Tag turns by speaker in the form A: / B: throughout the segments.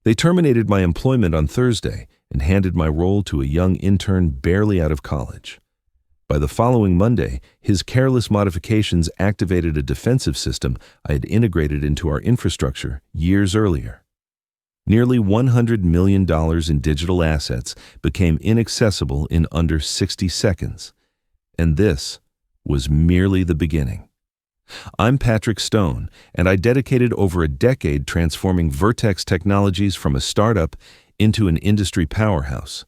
A: They terminated my employment on Thursday and handed my role to a young intern barely out of college. By the following Monday, his careless modifications activated a defensive system I had integrated into our infrastructure years earlier. Nearly $100 million in digital assets became inaccessible in under 60 seconds. And this was merely the beginning. I'm Patrick Stone, and I dedicated over a decade transforming Vertex Technologies from a startup into an industry powerhouse.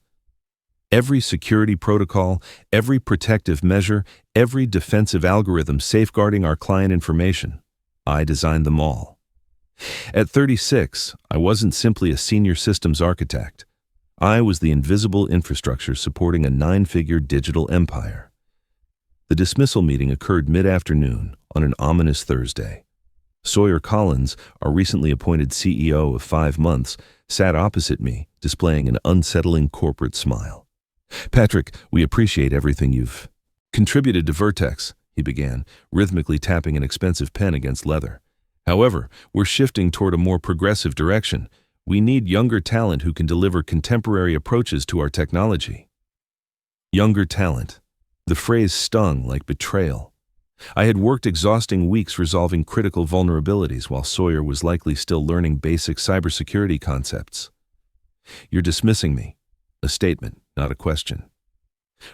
A: Every security protocol, every protective measure, every defensive algorithm safeguarding our client information, I designed them all. At 36, I wasn't simply a senior systems architect. I was the invisible infrastructure supporting a 9-figure digital empire. The dismissal meeting occurred mid-afternoon on an ominous Thursday. Sawyer Collins, our recently appointed CEO of 5 months, sat opposite me, displaying an unsettling corporate smile. "Patrick, we appreciate everything you've contributed to Vertex," he began, rhythmically tapping an expensive pen against leather. "However, we're shifting toward a more progressive direction. We need younger talent who can deliver contemporary approaches to our technology." Younger talent. The phrase stung like betrayal. I had worked exhausting weeks resolving critical vulnerabilities while Sawyer was likely still learning basic cybersecurity concepts. "You're dismissing me." A statement, not a question.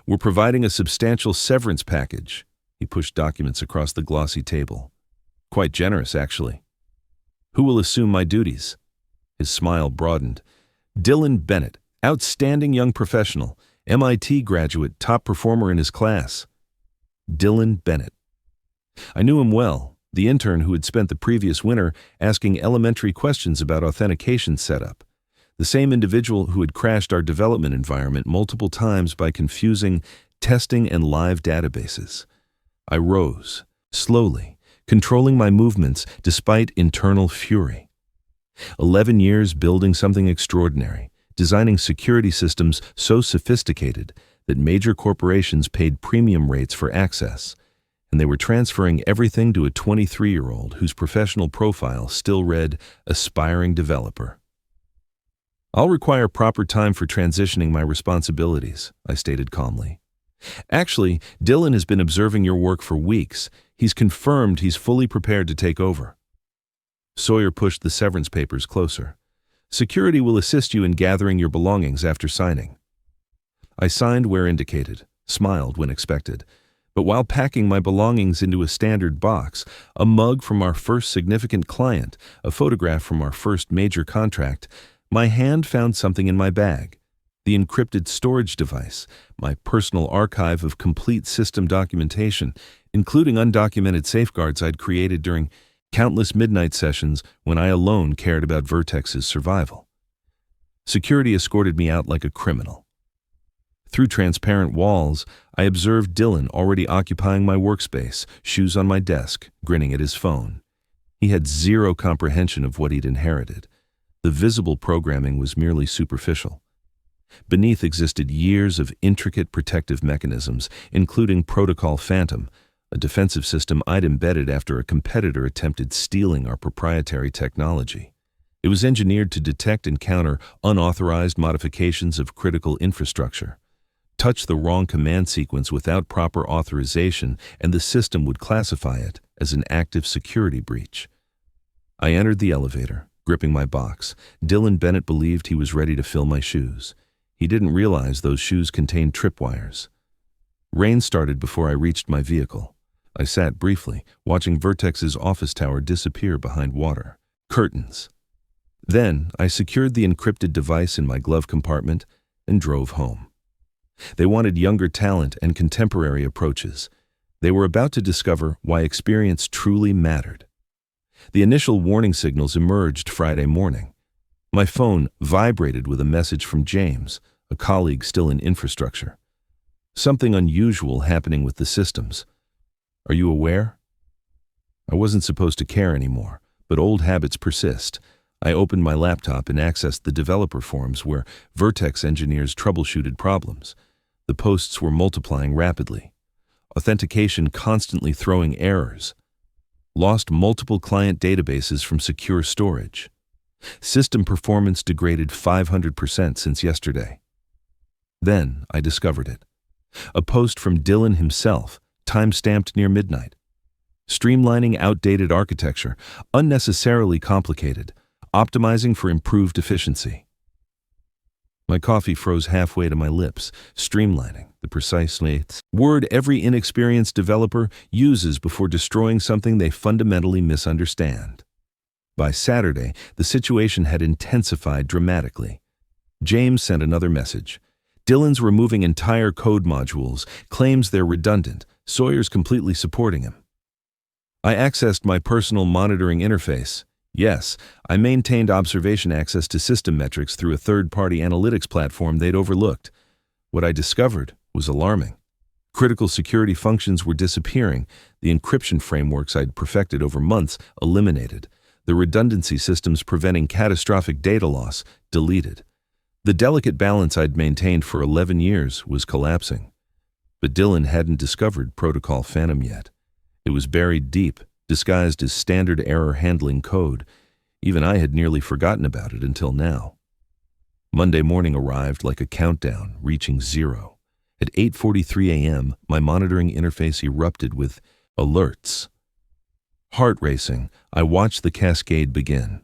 A: "We're providing a substantial severance package." He pushed documents across the glossy table. "Quite generous, actually." "Who will assume my duties?" His smile broadened. "Dylan Bennett, outstanding young professional, MIT graduate, top performer in his class." Dylan Bennett. I knew him well, the intern who had spent the previous winter asking elementary questions about authentication setup. The same individual who had crashed our development environment multiple times by confusing testing and live databases. I rose, slowly, controlling my movements despite internal fury. 11 years building something extraordinary, designing security systems so sophisticated that major corporations paid premium rates for access, and they were transferring everything to a 23-year-old whose professional profile still read aspiring developer. "I'll require proper time for transitioning my responsibilities," I stated calmly. "Actually, Dylan has been observing your work for weeks. He's confirmed he's fully prepared to take over." Sawyer pushed the severance papers closer. "Security will assist you in gathering your belongings after signing." I signed where indicated, smiled when expected, but while packing my belongings into a standard box, a mug from our first significant client, a photograph from our first major contract, my hand found something in my bag. The encrypted storage device, my personal archive of complete system documentation, including undocumented safeguards I'd created during countless midnight sessions when I alone cared about Vertex's survival. Security escorted me out like a criminal. Through transparent walls, I observed Dylan already occupying my workspace, shoes on my desk, grinning at his phone. He had zero comprehension of what he'd inherited. The visible programming was merely superficial. Beneath existed years of intricate protective mechanisms, including Protocol Phantom, a defensive system I'd embedded after a competitor attempted stealing our proprietary technology. It was engineered to detect and counter unauthorized modifications of critical infrastructure. Touch the wrong command sequence without proper authorization, and the system would classify it as an active security breach. I entered the elevator, gripping my box. Dylan Bennett believed he was ready to fill my shoes. He didn't realize those shoes contained tripwires. Rain started before I reached my vehicle. I sat briefly, watching Vertex's office tower disappear behind water. Curtains. Then I secured the encrypted device in my glove compartment and drove home. They wanted younger talent and contemporary approaches. They were about to discover why experience truly mattered. The initial warning signals emerged Friday morning. My phone vibrated with a message from James, a colleague still in infrastructure. "Something unusual happening with the systems. Are you aware?" I wasn't supposed to care anymore, but old habits persist. I opened my laptop and accessed the developer forums where Vertex engineers troubleshooted problems. The posts were multiplying rapidly. Authentication constantly throwing errors. Lost multiple client databases from secure storage. System performance degraded 500% since yesterday. Then I discovered it. A post from Dylan himself, time-stamped near midnight. Streamlining outdated architecture, unnecessarily complicated, optimizing for improved efficiency. My coffee froze halfway to my lips, streamlining, the precise word every inexperienced developer uses before destroying something they fundamentally misunderstand. By Saturday, the situation had intensified dramatically. James sent another message. Dylan's removing entire code modules, claims they're redundant, Sawyer's completely supporting him. I accessed my personal monitoring interface. Yes, I maintained observation access to system metrics through a third-party analytics platform they'd overlooked. What I discovered was alarming. Critical security functions were disappearing, the encryption frameworks I'd perfected over months eliminated, the redundancy systems preventing catastrophic data loss deleted. The delicate balance I'd maintained for 11 years was collapsing. But Dylan hadn't discovered Protocol Phantom yet. It was buried deep, disguised as standard error handling code. Even I had nearly forgotten about it until now. Monday morning arrived like a countdown, reaching 0. At 8:43 a.m., my monitoring interface erupted with alerts. Heart racing, I watched the cascade begin.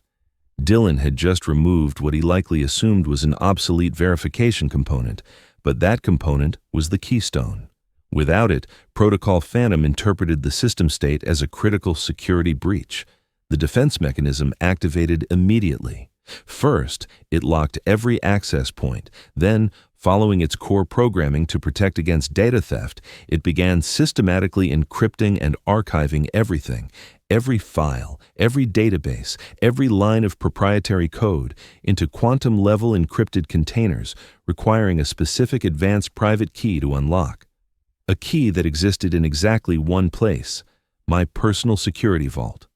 A: Dylan had just removed what he likely assumed was an obsolete verification component, but that component was the keystone. Without it, Protocol Phantom interpreted the system state as a critical security breach. The defense mechanism activated immediately. First, it locked every access point. Then, following its core programming to protect against data theft, it began systematically encrypting and archiving everything, every file, every database, every line of proprietary code, into quantum-level encrypted containers, requiring a specific advanced private key to unlock. A key that existed in exactly one place, my personal security vault.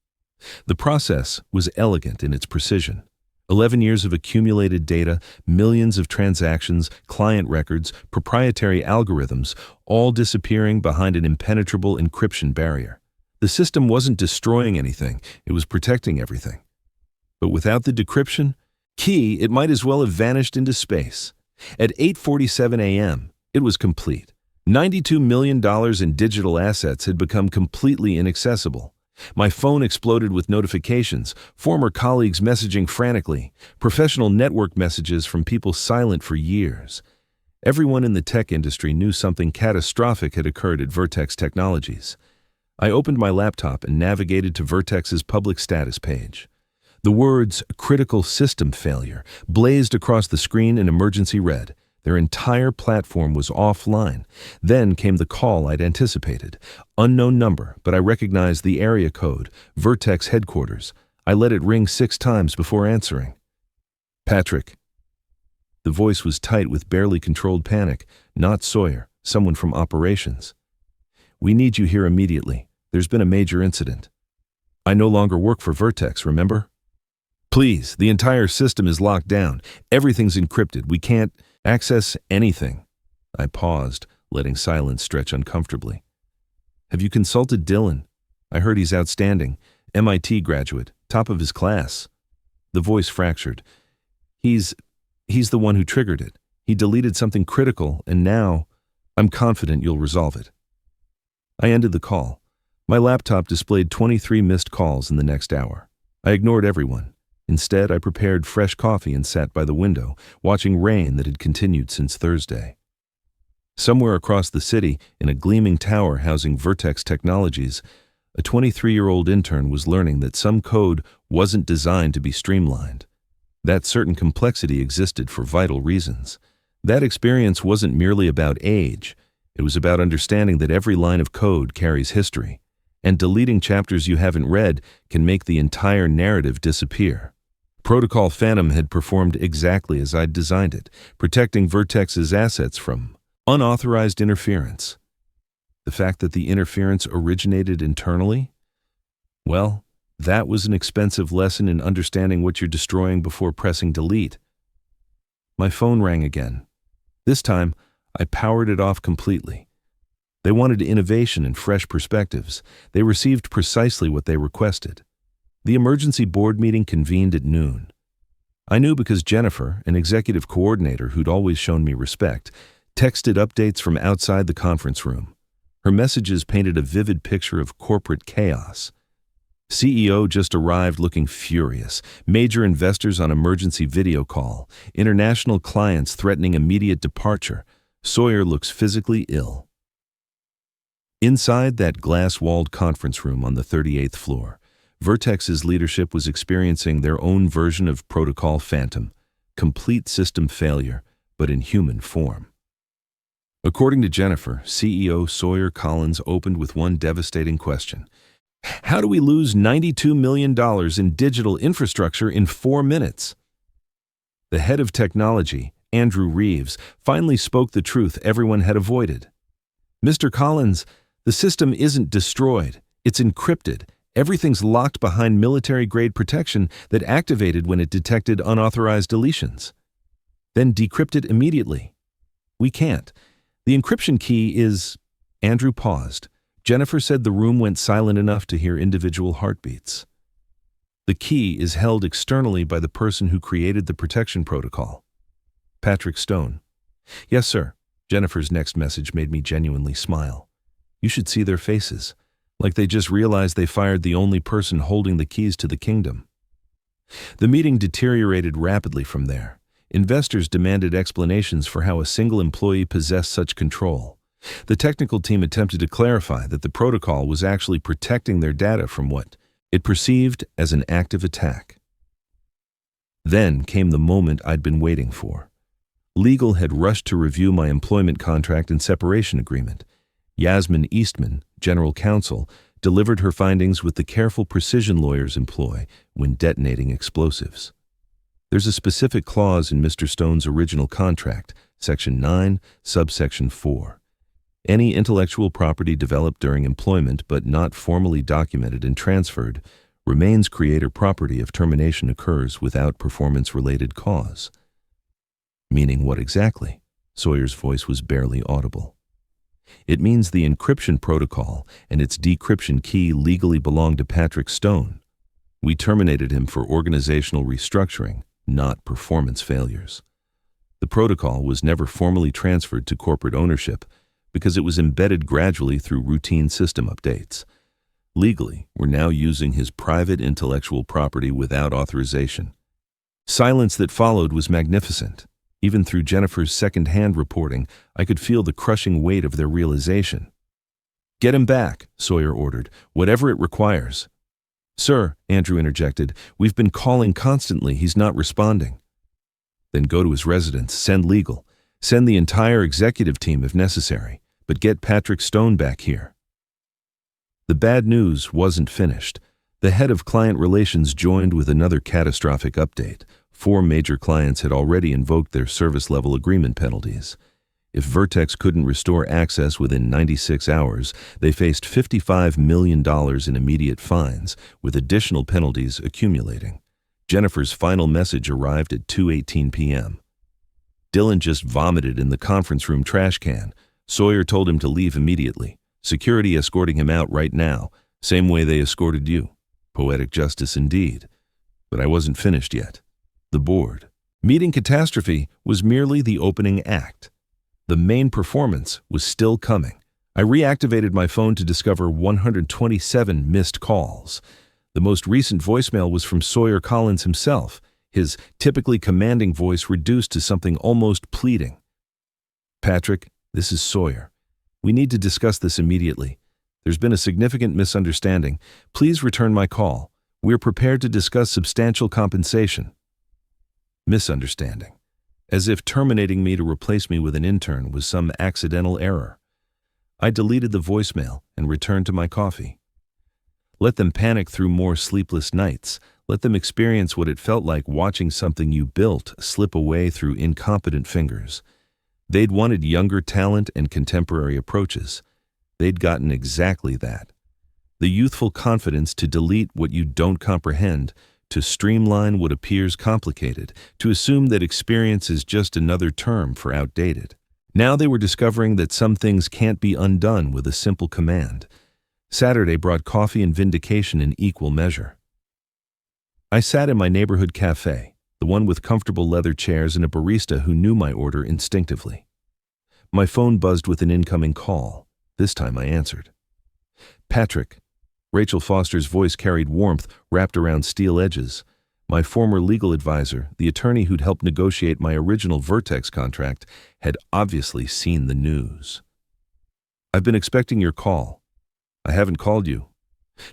A: The process was elegant in its precision. 11 years of accumulated data, millions of transactions, client records, proprietary algorithms, all disappearing behind an impenetrable encryption barrier. The system wasn't destroying anything, it was protecting everything. But without the decryption key, it might as well have vanished into space. At 8:47 a.m., it was complete. $92 million in digital assets had become completely inaccessible. My phone exploded with notifications, former colleagues messaging frantically, professional network messages from people silent for years. Everyone in the tech industry knew something catastrophic had occurred at Vertex Technologies. I opened my laptop and navigated to Vertex's public status page. The words "critical system failure" blazed across the screen in emergency red. Their entire platform was offline. Then came the call I'd anticipated. Unknown number, but I recognized the area code, Vertex headquarters. I let it ring 6 times before answering. Patrick. The voice was tight with barely controlled panic. Not Sawyer, someone from operations. We need you here immediately. There's been a major incident. I no longer work for Vertex, remember? Please, the entire system is locked down. Everything's encrypted. We can't access anything. I paused, letting silence stretch uncomfortably. Have you consulted Dylan? I heard he's outstanding. MIT graduate, top of his class. The voice fractured. He's the one who triggered it. He deleted something critical, and now I'm confident you'll resolve it. I ended the call. My laptop displayed 23 missed calls in the next hour. I ignored everyone. Instead, I prepared fresh coffee and sat by the window, watching rain that had continued since Thursday. Somewhere across the city, in a gleaming tower housing Vertex Technologies, a 23-year-old intern was learning that some code wasn't designed to be streamlined. That certain complexity existed for vital reasons. That experience wasn't merely about age. It was about understanding that every line of code carries history, and deleting chapters you haven't read can make the entire narrative disappear. Protocol Phantom had performed exactly as I'd designed it, protecting Vertex's assets from unauthorized interference. The fact that the interference originated internally? Well, that was an expensive lesson in understanding what you're destroying before pressing delete. My phone rang again. This time, I powered it off completely. They wanted innovation and fresh perspectives. They received precisely what they requested. The emergency board meeting convened at noon. I knew because Jennifer, an executive coordinator who'd always shown me respect, texted updates from outside the conference room. Her messages painted a vivid picture of corporate chaos. CEO just arrived looking furious, major investors on emergency video call, international clients threatening immediate departure. Sawyer looks physically ill. Inside that glass-walled conference room on the 38th floor, Vertex's leadership was experiencing their own version of Protocol Phantom, complete system failure, but in human form. According to Jennifer, CEO Sawyer Collins opened with one devastating question. How do we lose $92 million in digital infrastructure in 4 minutes? The head of technology, Andrew Reeves, finally spoke the truth everyone had avoided. Mr. Collins, the system isn't destroyed, it's encrypted. Everything's locked behind military-grade protection that activated when it detected unauthorized deletions. Then decrypted immediately. We can't. The encryption key is... Andrew paused. Jennifer said the room went silent enough to hear individual heartbeats. The key is held externally by the person who created the protection protocol. Patrick Stone. Yes, sir. Jennifer's next message made me genuinely smile. You should see their faces. Like they just realized they fired the only person holding the keys to the kingdom. The meeting deteriorated rapidly from there. Investors demanded explanations for how a single employee possessed such control. The technical team attempted to clarify that the protocol was actually protecting their data from what it perceived as an active attack. Then came the moment I'd been waiting for. Legal had rushed to review my employment contract and separation agreement. Yasmin Eastman, general counsel, delivered her findings with the careful precision lawyers employ when detonating explosives. There's a specific clause in Mr. Stone's original contract, Section 9, subsection 4. Any intellectual property developed during employment but not formally documented and transferred remains creator property if termination occurs without performance-related cause. Meaning what exactly? Sawyer's voice was barely audible. It means the encryption protocol and its decryption key legally belonged to Patrick Stone. We terminated him for organizational restructuring, not performance failures. The protocol was never formally transferred to corporate ownership because it was embedded gradually through routine system updates. Legally, we're now using his private intellectual property without authorization. Silence that followed was magnificent. Even through Jennifer's second-hand reporting, I could feel the crushing weight of their realization. Get him back, Sawyer ordered, whatever it requires. Sir, Andrew interjected, we've been calling constantly, he's not responding. Then go to his residence, send legal. Send the entire executive team if necessary, but get Patrick Stone back here. The bad news wasn't finished. The head of client relations joined with another catastrophic update. 4 major clients had already invoked their service-level agreement penalties. If Vertex couldn't restore access within 96 hours, they faced $55 million in immediate fines, with additional penalties accumulating. Jennifer's final message arrived at 2:18 p.m. Dylan just vomited in the conference room trash can. Sawyer told him to leave immediately. Security escorting him out right now, same way they escorted you. Poetic justice indeed. But I wasn't finished yet. The board. Meeting catastrophe was merely the opening act. The main performance was still coming. I reactivated my phone to discover 127 missed calls. The most recent voicemail was from Sawyer Collins himself, his typically commanding voice reduced to something almost pleading. Patrick, this is Sawyer. We need to discuss this immediately. There's been a significant misunderstanding. Please return my call. We're prepared to discuss substantial compensation. Misunderstanding. As if terminating me to replace me with an intern was some accidental error. I deleted the voicemail and returned to my coffee. Let them panic through more sleepless nights. Let them experience what it felt like watching something you built slip away through incompetent fingers. They'd wanted younger talent and contemporary approaches. They'd gotten exactly that. The youthful confidence to delete what you don't comprehend, to streamline what appears complicated, to assume that experience is just another term for outdated. Now they were discovering that some things can't be undone with a simple command. Saturday brought coffee and vindication in equal measure. I sat in my neighborhood cafe. The the one with comfortable leather chairs and a barista who knew my order instinctively. My phone buzzed with an incoming call. This time I answered. Patrick. Rachel Foster's voice carried warmth wrapped around steel edges. My former legal advisor, the attorney who'd helped negotiate my original Vertex contract, had obviously seen the news. I've been expecting your call. I haven't called you.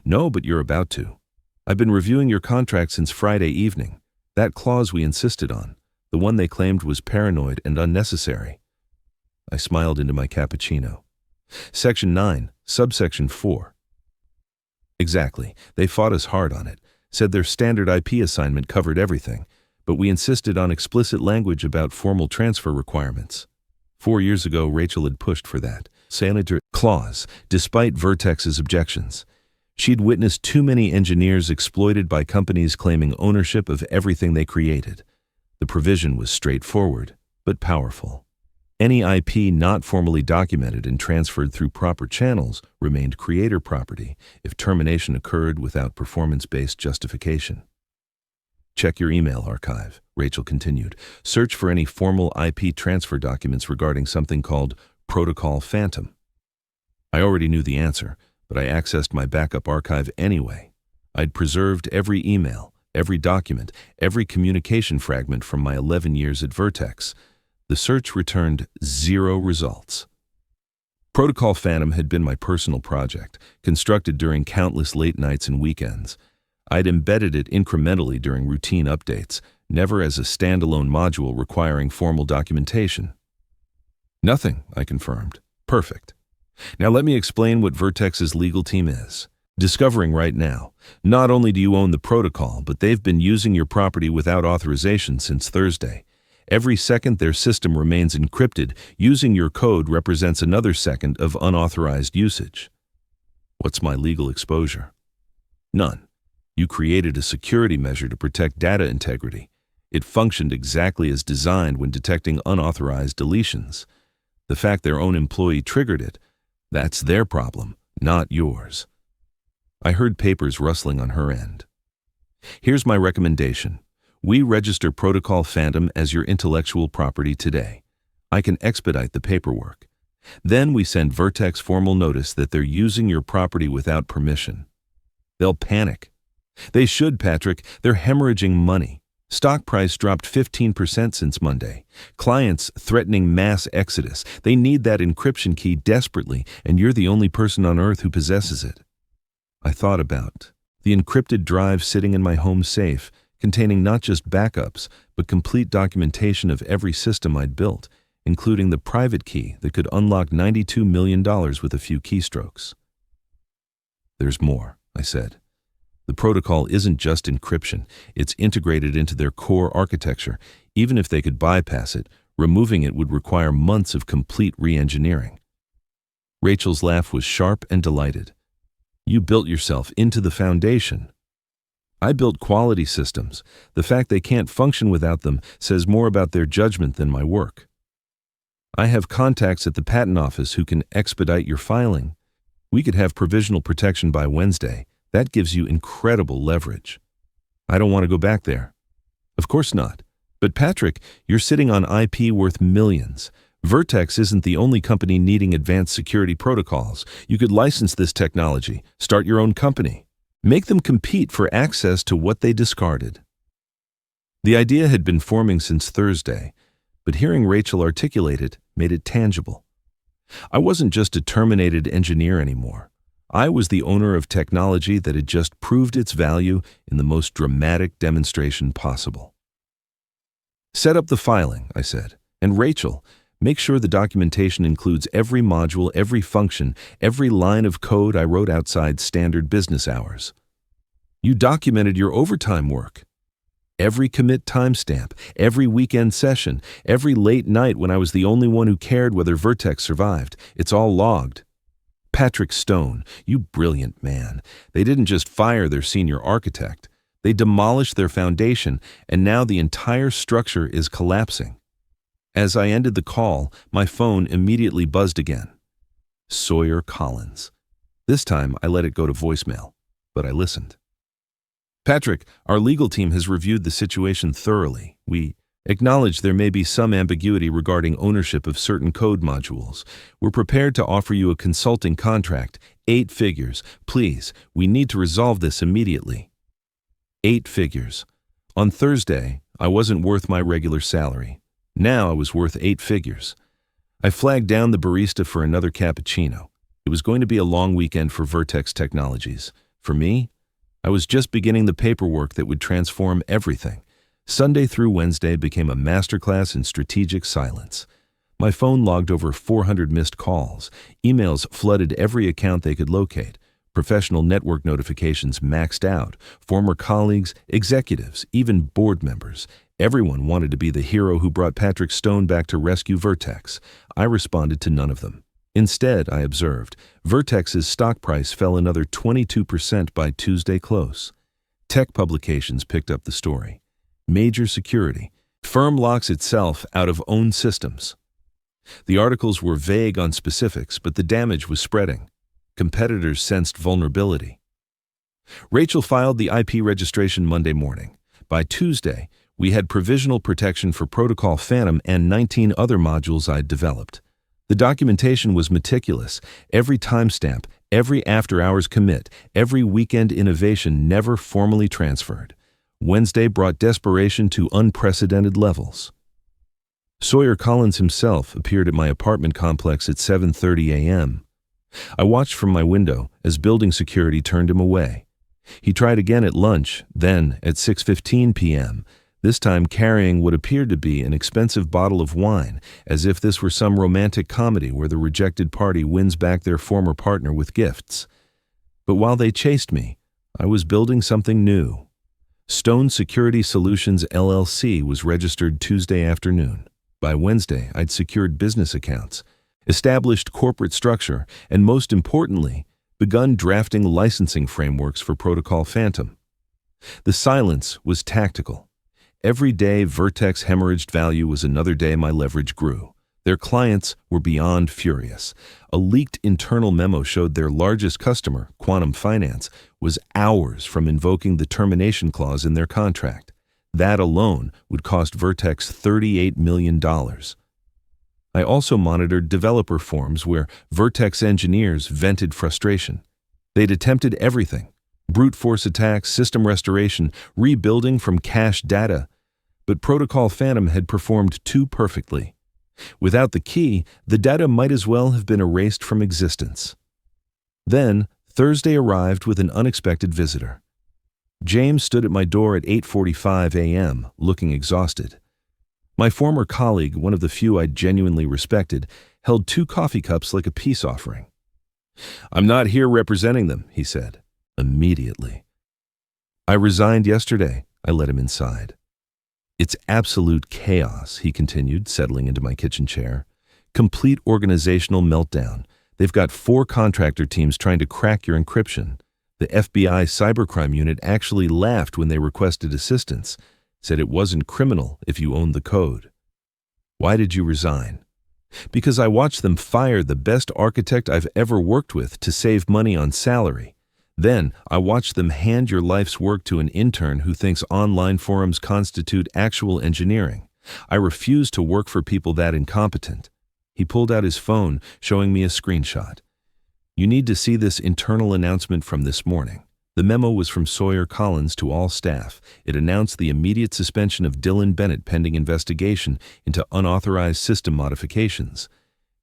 A: No, but you're about to. I've been reviewing your contract since Friday evening. That clause we insisted on, the one they claimed was paranoid and unnecessary. I smiled into my cappuccino. Section 9, subsection 4. Exactly. They fought us hard on it, said their standard IP assignment covered everything, but we insisted on explicit language about formal transfer requirements. 4 years ago, Rachel had pushed for that salient clause, despite Vertex's objections. She'd witnessed too many engineers exploited by companies claiming ownership of everything they created. The provision was straightforward, but powerful. Any IP not formally documented and transferred through proper channels remained creator property if termination occurred without performance-based justification. Check your email archive, Rachel continued. Search for any formal IP transfer documents regarding something called Protocol Phantom. I already knew the answer, but I accessed my backup archive anyway. I'd preserved every email, every document, every communication fragment from my 11 years at Vertex. The search returned 0 results. Protocol Phantom had been my personal project, constructed during countless late nights and weekends. I'd embedded it incrementally during routine updates, never as a standalone module requiring formal documentation. Nothing, I confirmed. Perfect. Now let me explain what Vertex's legal team is. Discovering right now, not only do you own the protocol, but they've been using your property without authorization since Thursday. Every second their system remains encrypted, using your code represents another second of unauthorized usage. What's my legal exposure? None. You created a security measure to protect data integrity. It functioned exactly as designed when detecting unauthorized deletions. The fact their own employee triggered it, that's their problem, not yours. I heard papers rustling on her end. Here's my recommendation. We register Protocol Phantom as your intellectual property today. I can expedite the paperwork. Then we send Vertex formal notice that they're using your property without permission. They'll panic. They should, Patrick. They're hemorrhaging money. Stock price dropped 15% since Monday. Clients threatening mass exodus. They need that encryption key desperately, and you're the only person on Earth who possesses it. I thought about the encrypted drive sitting in my home safe, containing not just backups, but complete documentation of every system I'd built, including the private key that could unlock $92 million with a few keystrokes. There's more, I said. The protocol isn't just encryption, it's integrated into their core architecture. Even if they could bypass it, removing it would require months of complete re-engineering. Rachel's laugh was sharp and delighted. You built yourself into the foundation. I built quality systems. The fact they can't function without them says more about their judgment than my work. I have contacts at the patent office who can expedite your filing. We could have provisional protection by Wednesday. That gives you incredible leverage. I don't want to go back there. Of course not. But Patrick, you're sitting on IP worth millions. Vertex isn't the only company needing advanced security protocols. You could license this technology, start your own company. Make them compete for access to what they discarded. The idea had been forming since Thursday, but hearing Rachel articulate it made it tangible. I wasn't just a terminated engineer anymore. I was the owner of technology that had just proved its value in the most dramatic demonstration possible. Set up the filing, I said, and Rachel, make sure the documentation includes every module, every function, every line of code I wrote outside standard business hours. You documented your overtime work. Every commit timestamp, every weekend session, every late night when I was the only one who cared whether Vertex survived. It's all logged. Patrick Stone, you brilliant man. They didn't just fire their senior architect. They demolished their foundation, and now the entire structure is collapsing. As I ended the call, my phone immediately buzzed again. Sawyer Collins. This time I let it go to voicemail, but I listened. Patrick, our legal team has reviewed the situation thoroughly. We acknowledge there may be some ambiguity regarding ownership of certain code modules. We're prepared to offer you a consulting contract, 8 figures. Please, we need to resolve this immediately. 8 figures. On Thursday, I wasn't worth my regular salary. Now I was worth 8 figures. I flagged down the barista for another cappuccino. It was going to be a long weekend for Vertex Technologies. For me, I was just beginning the paperwork that would transform everything. Sunday through Wednesday became a masterclass in strategic silence. My phone logged over 400 missed calls. Emails flooded every account they could locate. Professional network notifications maxed out. Former colleagues, executives, even board members. Everyone wanted to be the hero who brought Patrick Stone back to rescue Vertex. I responded to none of them. Instead, I observed, Vertex's stock price fell another 22% by Tuesday close. Tech publications picked up the story. Major security. Firm locks itself out of own systems. The articles were vague on specifics, but the damage was spreading. Competitors sensed vulnerability. Rachel filed the IP registration Monday morning. By Tuesday, we had provisional protection for Protocol Phantom and 19 other modules I'd developed. The documentation was meticulous. Every timestamp, every after-hours commit, every weekend innovation never formally transferred. Wednesday brought desperation to unprecedented levels. Sawyer Collins himself appeared at my apartment complex at 7:30 a.m. I watched from my window as building security turned him away. He tried again at lunch, then at 6:15 p.m., this time carrying what appeared to be an expensive bottle of wine, as if this were some romantic comedy where the rejected party wins back their former partner with gifts. But while they chased me, I was building something new. Stone Security Solutions LLC was registered Tuesday afternoon. By Wednesday, I'd secured business accounts, established corporate structure, and most importantly, begun drafting licensing frameworks for Protocol Phantom. The silence was tactical. Every day Vertex hemorrhaged value was another day my leverage grew. Their clients were beyond furious. A leaked internal memo showed their largest customer, Quantum Finance, was hours from invoking the termination clause in their contract. That alone would cost Vertex $38 million. I also monitored developer forums where Vertex engineers vented frustration. They'd attempted everything: brute force attacks, system restoration, rebuilding from cached data. But Protocol Phantom had performed too perfectly. Without the key, the data might as well have been erased from existence. Then, Thursday arrived with an unexpected visitor. James stood at my door at 8:45 a.m., looking exhausted. My former colleague, one of the few I genuinely respected, held 2 coffee cups like a peace offering. "I'm not here representing them," he said, immediately. "I resigned yesterday," I let him inside. "It's absolute chaos," he continued, settling into my kitchen chair. "Complete organizational meltdown. They've got 4 contractor teams trying to crack your encryption. The FBI cybercrime unit actually laughed when they requested assistance, said it wasn't criminal if you owned the code." "Why did you resign?" "Because I watched them fire the best architect I've ever worked with to save money on salary. Then I watched them hand your life's work to an intern who thinks online forums constitute actual engineering. I refuse to work for people that incompetent." He pulled out his phone, showing me a screenshot. "You need to see this internal announcement from this morning." The memo was from Sawyer Collins to all staff. It announced the immediate suspension of Dylan Bennett pending investigation into unauthorized system modifications.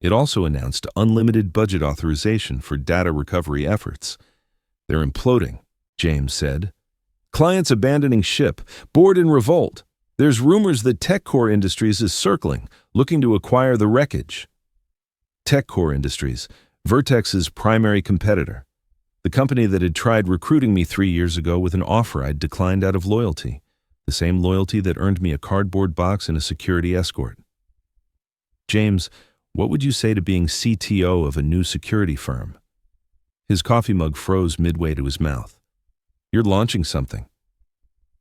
A: It also announced unlimited budget authorization for data recovery efforts. "They're imploding," James said. "Clients abandoning ship, board in revolt. There's rumors that TechCore Industries is circling, looking to acquire the wreckage." TechCore Industries, Vertex's primary competitor. The company that had tried recruiting me 3 years ago with an offer I'd declined out of loyalty. The same loyalty that earned me a cardboard box and a security escort. "James, what would you say to being CTO of a new security firm?" His coffee mug froze midway to his mouth. "You're launching something."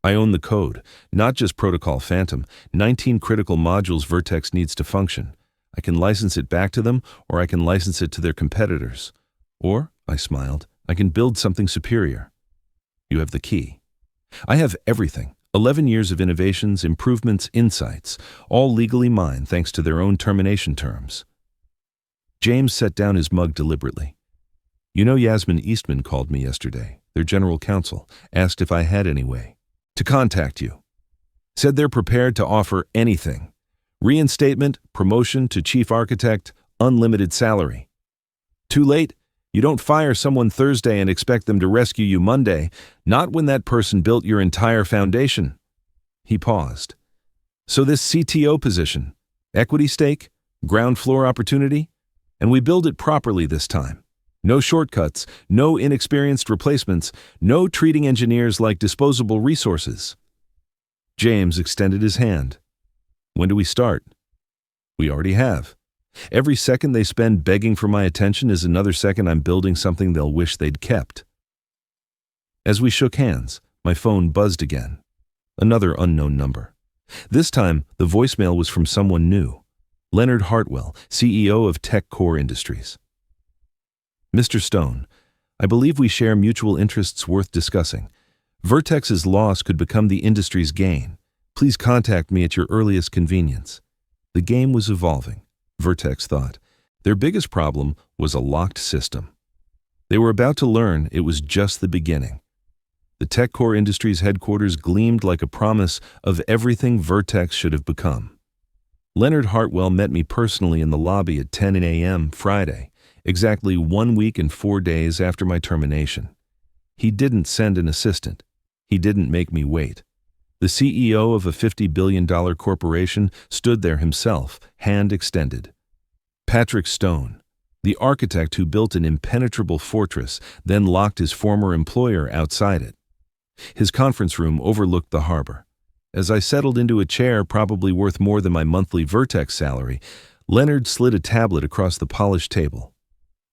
A: "I own the code, not just Protocol Phantom, 19 critical modules Vertex needs to function. I can license it back to them, or I can license it to their competitors. Or," I smiled, "I can build something superior." "You have the key." I have everything. 11 years of innovations, improvements, insights, all legally mine thanks to their own termination terms. James set down his mug deliberately. You know, Yasmin Eastman called me yesterday, their general counsel, asked if I had any way to contact you. Said they're prepared to offer anything. Reinstatement, promotion to chief architect, unlimited salary. Too late? You don't fire someone Thursday and expect them to rescue you Monday, not when that person built your entire foundation. He paused. So this CTO position, equity stake, ground floor opportunity, and we build it properly this time. No shortcuts, no inexperienced replacements, no treating engineers like disposable resources. James extended his hand. When do we start? We already have. Every second they spend begging for my attention is another second I'm building something they'll wish they'd kept. As we shook hands, my phone buzzed again. Another unknown number. This time, the voicemail was from someone new. Leonard Hartwell, CEO of Tech Core Industries. Mr. Stone, I believe we share mutual interests worth discussing. Vertex's loss could become the industry's gain. Please contact me at your earliest convenience. The game was evolving, Vertex thought. Their biggest problem was a locked system. They were about to learn it was just the beginning. The Tech Core Industries headquarters gleamed like a promise of everything Vertex should have become. Leonard Hartwell met me personally in the lobby at 10 a.m. Friday, exactly 1 week and 4 days after my termination. He didn't send an assistant. He didn't make me wait. The CEO of a $50 billion corporation stood there himself, hand extended. Patrick Stone, the architect who built an impenetrable fortress, then locked his former employer outside it. His conference room overlooked the harbor. As I settled into a chair probably worth more than my monthly Vertex salary, Leonard slid a tablet across the polished table.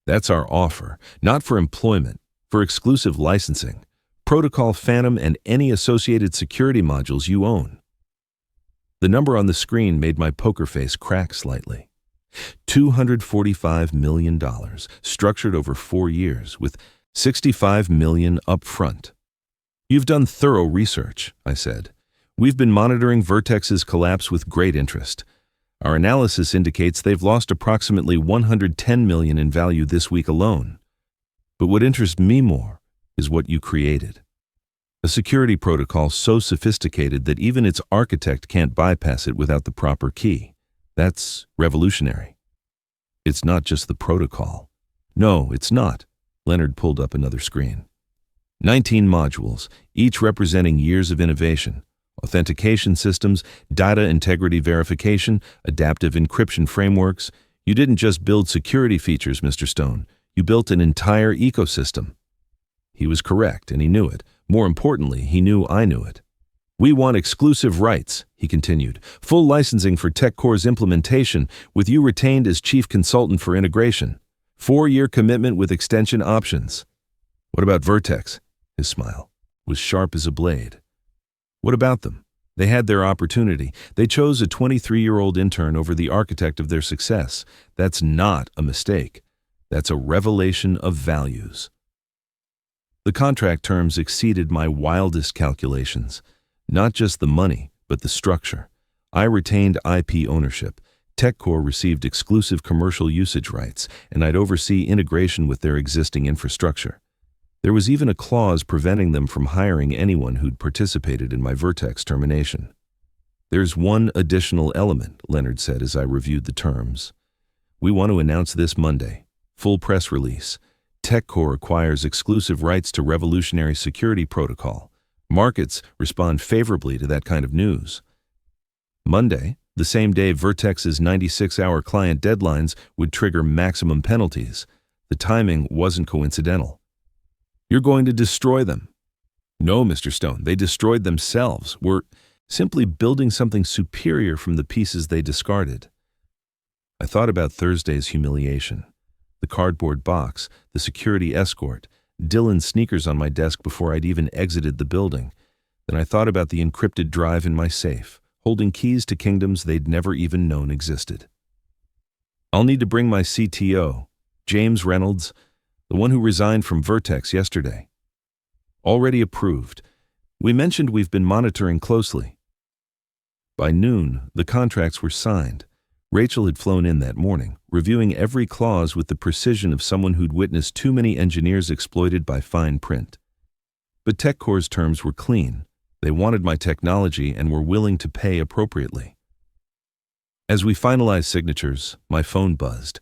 A: That's our offer, not for employment, for exclusive licensing. Protocol Phantom and any associated security modules you own. The number on the screen made my poker face crack slightly. $245 million, structured over 4 years, with $65 million up front. You've done thorough research, I said. We've been monitoring Vertex's collapse with great interest. Our analysis indicates they've lost approximately $110 million in value this week alone. But what interests me more is what you created. A security protocol so sophisticated that even its architect can't bypass it without the proper key. That's revolutionary. It's not just the protocol. No, it's not. Leonard pulled up another screen. 19 modules, each representing years of innovation. Authentication systems, data integrity verification, adaptive encryption frameworks. You didn't just build security features, Mr. Stone. You built an entire ecosystem. He was correct, and he knew it. More importantly, he knew I knew it. We want exclusive rights, he continued. Full licensing for TechCore's implementation, with you retained as chief consultant for integration. 4-year commitment with extension options. What about Vertex? His smile was sharp as a blade. What about them? They had their opportunity. They chose a 23-year-old intern over the architect of their success. That's not a mistake. That's a revelation of values. The contract terms exceeded my wildest calculations. Not just the money, but the structure. I retained IP ownership. TechCore received exclusive commercial usage rights, and I'd oversee integration with their existing infrastructure. There was even a clause preventing them from hiring anyone who'd participated in my Vertex termination. There's one additional element, Leonard said as I reviewed the terms. We want to announce this Monday. Full press release. TechCore acquires exclusive rights to revolutionary security protocol. Markets respond favorably to that kind of news. Monday, the same day Vertex's 96-hour client deadlines would trigger maximum penalties. The timing wasn't coincidental. You're going to destroy them. No, Mr. Stone, they destroyed themselves. We're simply building something superior from the pieces they discarded. I thought about Thursday's humiliation. The cardboard box, the security escort, Dylan's sneakers on my desk before I'd even exited the building. Then I thought about the encrypted drive in my safe, holding keys to kingdoms they'd never even known existed. I'll need to bring my CTO, James Reynolds, the one who resigned from Vertex yesterday. Already approved. We mentioned we've been monitoring closely. By noon, the contracts were signed. Rachel had flown in that morning, reviewing every clause with the precision of someone who'd witnessed too many engineers exploited by fine print. But TechCore's terms were clean. They wanted my technology and were willing to pay appropriately. As we finalized signatures, my phone buzzed.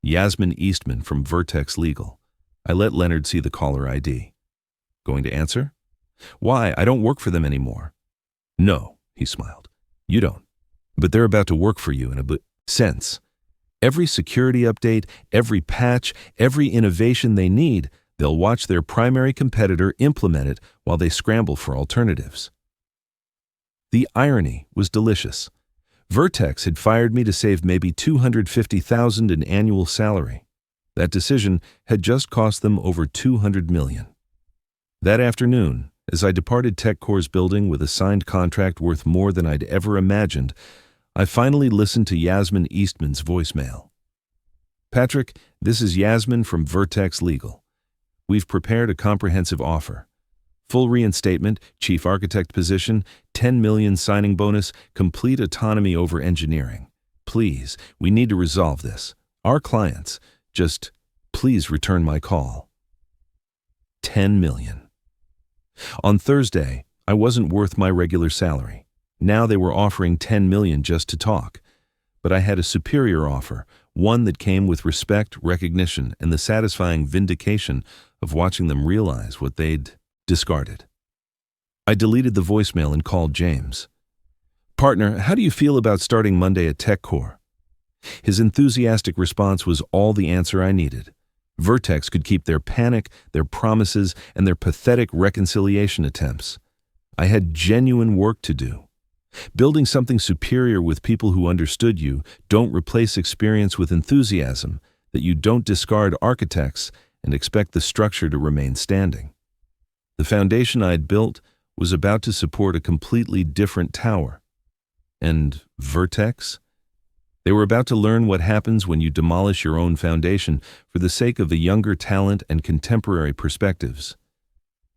A: Yasmin Eastman from Vertex Legal. I let Leonard see the caller ID. Going to answer? Why, I don't work for them anymore. No, he smiled. You don't. But they're about to work for you in a sense. Every security update, every patch, every innovation they need, they'll watch their primary competitor implement it while they scramble for alternatives. The irony was delicious. Vertex had fired me to save maybe $250,000 in annual salary. That decision had just cost them over $200 million. That afternoon, as I departed TechCore's building with a signed contract worth more than I'd ever imagined, I finally listened to Yasmin Eastman's voicemail. Patrick, this is Yasmin from Vertex Legal. We've prepared a comprehensive offer. Full reinstatement, chief architect position, $10 million signing bonus, complete autonomy over engineering. Please, we need to resolve this. Our clients, just please return my call. $10 million. On Thursday, I wasn't worth my regular salary. Now they were offering $10 million just to talk. But I had a superior offer, one that came with respect, recognition, and the satisfying vindication of watching them realize what they'd discarded. I deleted the voicemail and called James. Partner, how do you feel about starting Monday at TechCore? His enthusiastic response was all the answer I needed. Vertex could keep their panic, their promises, and their pathetic reconciliation attempts. I had genuine work to do. Building something superior with people who understood you, don't replace experience with enthusiasm, that you don't discard architects and expect the structure to remain standing. The foundation I'd built was about to support a completely different tower. And Vertex? They were about to learn what happens when you demolish your own foundation for the sake of the younger talent and contemporary perspectives.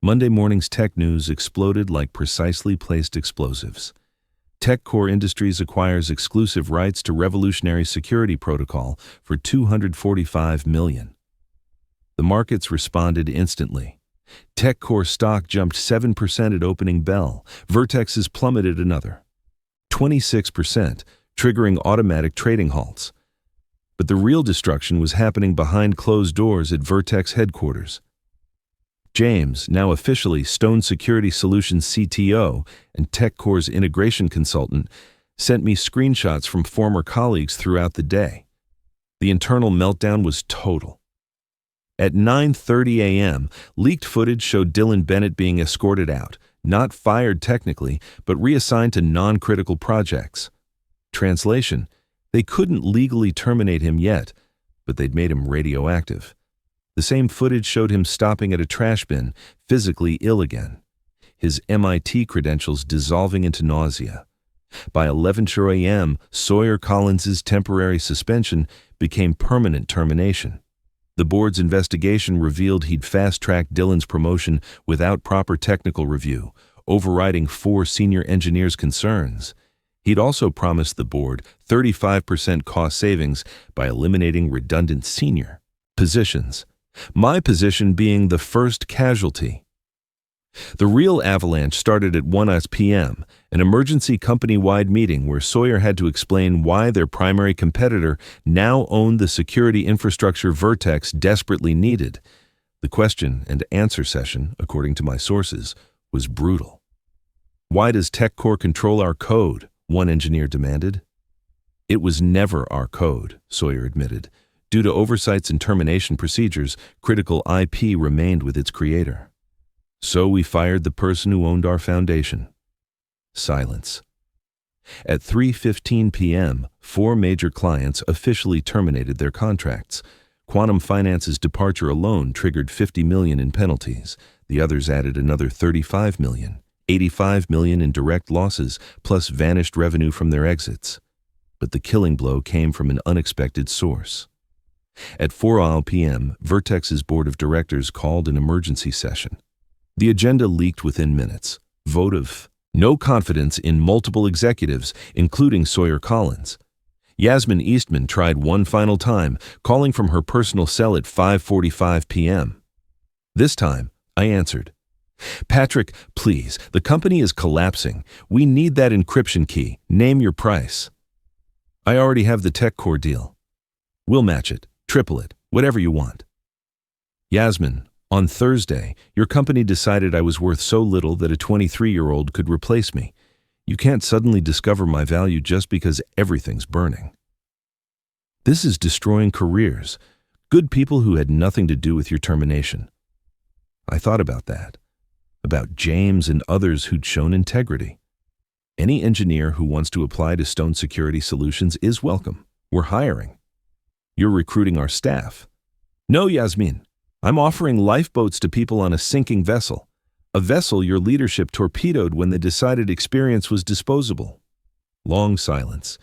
A: Monday morning's tech news exploded like precisely placed explosives. TechCore Industries acquires exclusive rights to revolutionary security protocol for $245 million. The markets responded instantly. TechCore stock jumped 7% at opening bell. Vertex's plummeted another 26%, triggering automatic trading halts. But the real destruction was happening behind closed doors at Vertex headquarters. James, now officially Stone Security Solutions CTO and TechCore's integration consultant, sent me screenshots from former colleagues throughout the day. The internal meltdown was total. At 9:30 a.m., leaked footage showed Dylan Bennett being escorted out, not fired technically, but reassigned to non-critical projects. Translation: they couldn't legally terminate him yet, but they'd made him radioactive. The same footage showed him stopping at a trash bin, physically ill again. His MIT credentials dissolving into nausea. By 11:00 a.m., Sawyer Collins's temporary suspension became permanent termination. The board's investigation revealed he'd fast-tracked Dylan's promotion without proper technical review, overriding 4 senior engineers' concerns. He'd also promised the board 35% cost savings by eliminating redundant senior positions. My position being the first casualty. The real avalanche started at 1 p.m., an emergency company-wide meeting where Sawyer had to explain why their primary competitor now owned the security infrastructure Vertex desperately needed. The question and answer session, according to my sources, was brutal. Why does TechCore control our code? One engineer demanded. It was never our code, Sawyer admitted. Due to oversights and termination procedures, critical IP remained with its creator. So we fired the person who owned our foundation. Silence. At 3:15 p.m., 4 major clients officially terminated their contracts. Quantum Finance's departure alone triggered $50 million in penalties. The others added another $35 million, $85 million in direct losses, plus vanished revenue from their exits. But the killing blow came from an unexpected source. At 4 p.m., Vertex's board of directors called an emergency session. The agenda leaked within minutes. Vote of no confidence in multiple executives, including Sawyer Collins. Yasmin Eastman tried one final time, calling from her personal cell at 5:45 p.m. This time, I answered. "Patrick, please, the company is collapsing. We need that encryption key. Name your price." "I already have the TechCore deal. We'll match it, triple it, whatever you want." "Yasmin, on Thursday, your company decided I was worth so little that a 23-year-old could replace me. You can't suddenly discover my value just because everything's burning. This is destroying careers, good people who had nothing to do with your termination." I thought about that, about James and others who'd shown integrity. Any engineer who wants to apply to Stone Security Solutions is welcome. We're hiring. You're recruiting our staff. No, Yasmin. I'm offering lifeboats to people on a sinking vessel. A vessel your leadership torpedoed when they decided experience was disposable. Long silence.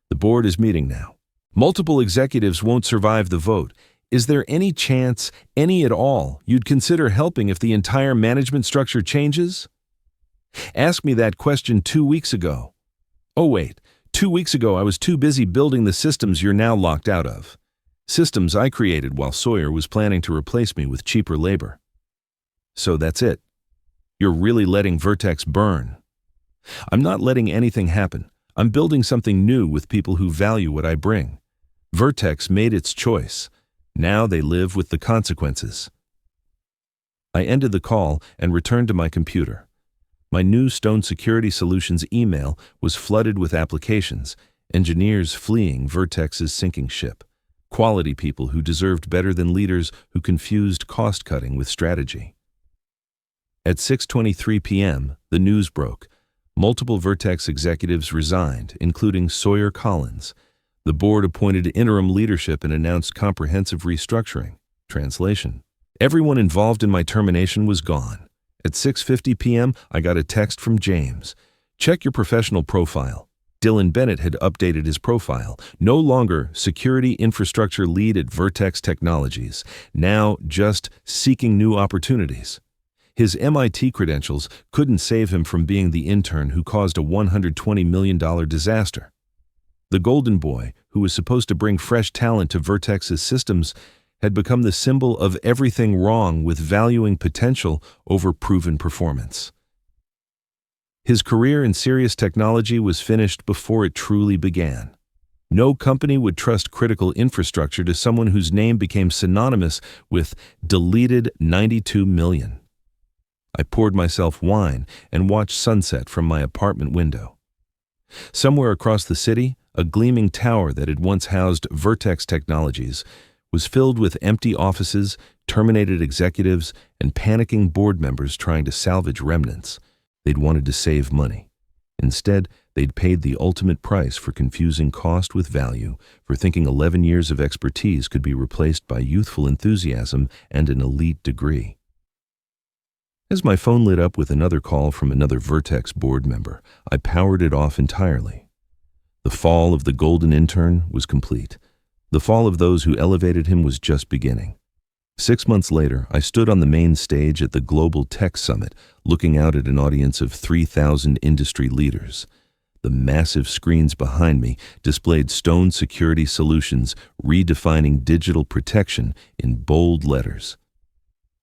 A: The board is meeting now. Multiple executives won't survive the vote. Is there any chance, any at all, you'd consider helping if the entire management structure changes? Ask me that question 2 weeks ago. Oh wait, 2 weeks ago I was too busy building the systems you're now locked out of. Systems I created while Sawyer was planning to replace me with cheaper labor. So that's it. You're really letting Vertex burn. I'm not letting anything happen. I'm building something new with people who value what I bring. Vertex made its choice. Now they live with the consequences. I ended the call and returned to my computer. My new Stone Security Solutions email was flooded with applications, engineers fleeing Vertex's sinking ship, quality people who deserved better than leaders who confused cost-cutting with strategy. At 6:23 p.m., the news broke. Multiple Vertex executives resigned, including Sawyer Collins. The board appointed interim leadership and announced comprehensive restructuring. Translation: everyone involved in my termination was gone. At 6:50 p.m., I got a text from James. Check your professional profile. Dylan Bennett had updated his profile. No longer security infrastructure lead at Vertex Technologies. Now just seeking new opportunities. His MIT credentials couldn't save him from being the intern who caused a $120 million disaster. The golden boy, who was supposed to bring fresh talent to Vertex's systems, had become the symbol of everything wrong with valuing potential over proven performance. His career in serious technology was finished before it truly began. No company would trust critical infrastructure to someone whose name became synonymous with deleted 92 million. I poured myself wine and watched sunset from my apartment window. Somewhere across the city, a gleaming tower that had once housed Vertex Technologies was filled with empty offices, terminated executives, and panicking board members trying to salvage remnants. They'd wanted to save money. Instead, they'd paid the ultimate price for confusing cost with value, for thinking 11 years of expertise could be replaced by youthful enthusiasm and an elite degree. As my phone lit up with another call from another Vertex board member, I powered it off entirely. The fall of the golden intern was complete. The fall of those who elevated him was just beginning. 6 months later, I stood on the main stage at the Global Tech Summit, looking out at an audience of 3,000 industry leaders. The massive screens behind me displayed Stone Security Solutions redefining digital protection in bold letters.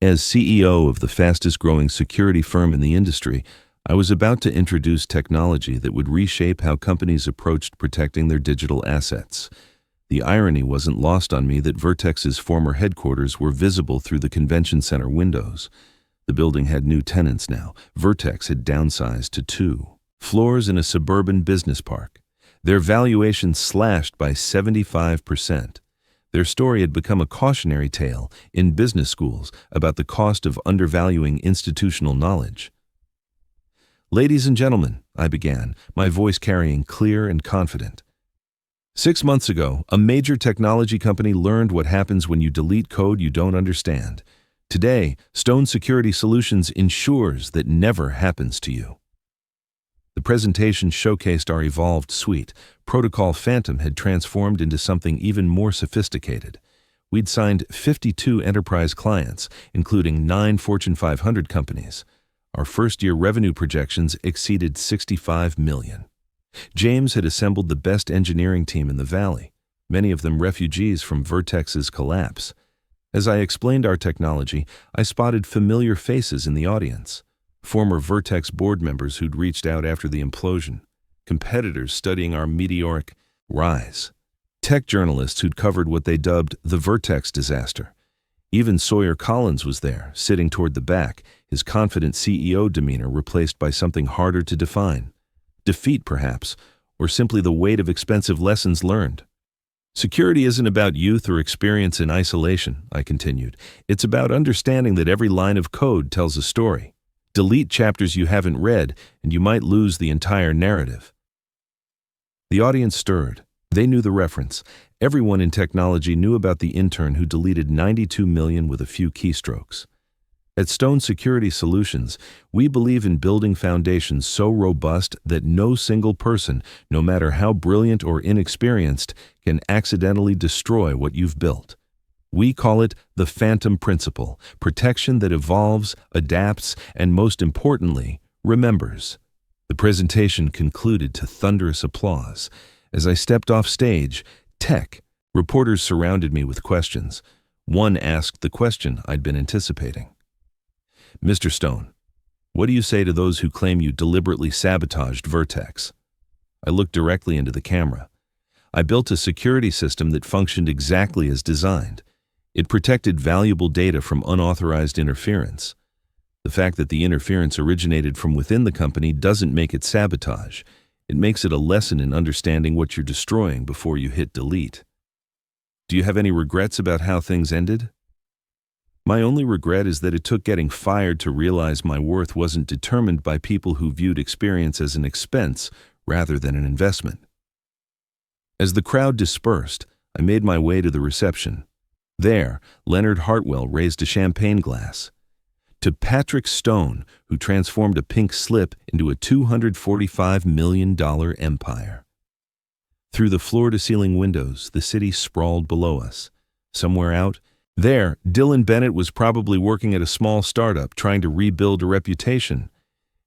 A: As CEO of the fastest-growing security firm in the industry, I was about to introduce technology that would reshape how companies approached protecting their digital assets. The irony wasn't lost on me that Vertex's former headquarters were visible through the convention center windows. The building had new tenants now. Vertex had downsized to 2 floors in a suburban business park. Their valuation slashed by 75%. Their story had become a cautionary tale in business schools about the cost of undervaluing institutional knowledge. "Ladies and gentlemen," I began, my voice carrying clear and confident. 6 months ago, a major technology company learned what happens when you delete code you don't understand. Today, Stone Security Solutions ensures that never happens to you. The presentation showcased our evolved suite. Protocol Phantom had transformed into something even more sophisticated. We'd signed 52 enterprise clients, including 9 Fortune 500 companies. Our first-year revenue projections exceeded $65 million. James had assembled the best engineering team in the Valley, many of them refugees from Vertex's collapse. As I explained our technology, I spotted familiar faces in the audience. Former Vertex board members who'd reached out after the implosion, competitors studying our meteoric rise, tech journalists who'd covered what they dubbed the Vertex disaster. Even Sawyer Collins was there, sitting toward the back, his confident CEO demeanor replaced by something harder to define. Defeat, perhaps, or simply the weight of expensive lessons learned. Security isn't about youth or experience in isolation, I continued. It's about understanding that every line of code tells a story. Delete chapters you haven't read, and you might lose the entire narrative. The audience stirred. They knew the reference. Everyone in technology knew about the intern who deleted 92 million with a few keystrokes. At Stone Security Solutions, we believe in building foundations so robust that no single person, no matter how brilliant or inexperienced, can accidentally destroy what you've built. We call it the Phantom Principle, protection that evolves, adapts, and most importantly, remembers. The presentation concluded to thunderous applause. As I stepped off stage, reporters surrounded me with questions. One asked the question I'd been anticipating. Mr. Stone, what do you say to those who claim you deliberately sabotaged Vertex? I looked directly into the camera. I built a security system that functioned exactly as designed. It protected valuable data from unauthorized interference. The fact that the interference originated from within the company doesn't make it sabotage. It makes it a lesson in understanding what you're destroying before you hit delete. Do you have any regrets about how things ended? My only regret is that it took getting fired to realize my worth wasn't determined by people who viewed experience as an expense rather than an investment. As the crowd dispersed, I made my way to the reception. There, Leonard Hartwell raised a champagne glass. To Patrick Stone, who transformed a pink slip into a $245 million empire. Through the floor-to-ceiling windows, the city sprawled below us. Somewhere out there, Dylan Bennett was probably working at a small startup trying to rebuild a reputation.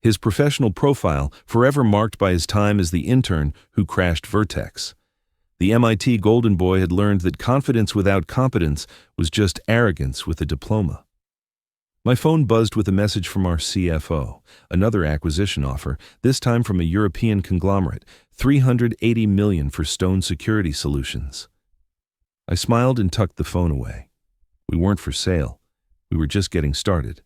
A: His professional profile forever marked by his time as the intern who crashed Vertex. The MIT Golden Boy had learned that confidence without competence was just arrogance with a diploma. My phone buzzed with a message from our CFO, another acquisition offer, this time from a European conglomerate, $380 million for Stone Security Solutions. I smiled and tucked the phone away. We weren't for sale. We were just getting started.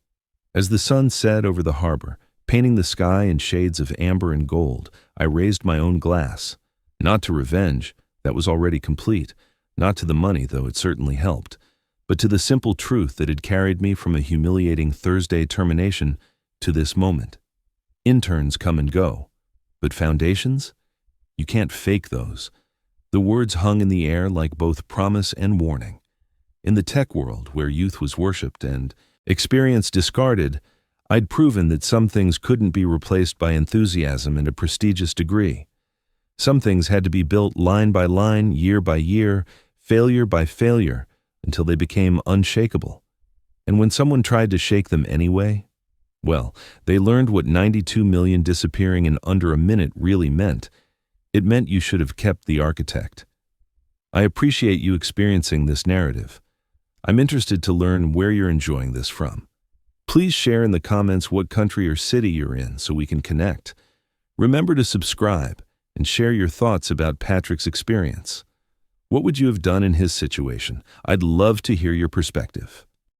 A: As the sun set over the harbor, painting the sky in shades of amber and gold, I raised my own glass. Not to revenge, that was already complete. Not to the money, though it certainly helped. But to the simple truth that had carried me from a humiliating Thursday termination to this moment. Interns come and go. But foundations? You can't fake those. The words hung in the air like both promise and warning. In the tech world, where youth was worshipped and experience discarded, I'd proven that some things couldn't be replaced by enthusiasm and a prestigious degree. Some things had to be built line by line, year by year, failure by failure, until they became unshakable. And when someone tried to shake them anyway, well, they learned what 92 million disappearing in under a minute really meant. It meant you should have kept the architect. I appreciate you experiencing this narrative. I'm interested to learn where you're enjoying this from. Please share in the comments what country or city you're in so we can connect. Remember to subscribe and share your thoughts about Patrick's experience. What would you have done in his situation? I'd love to hear your perspective.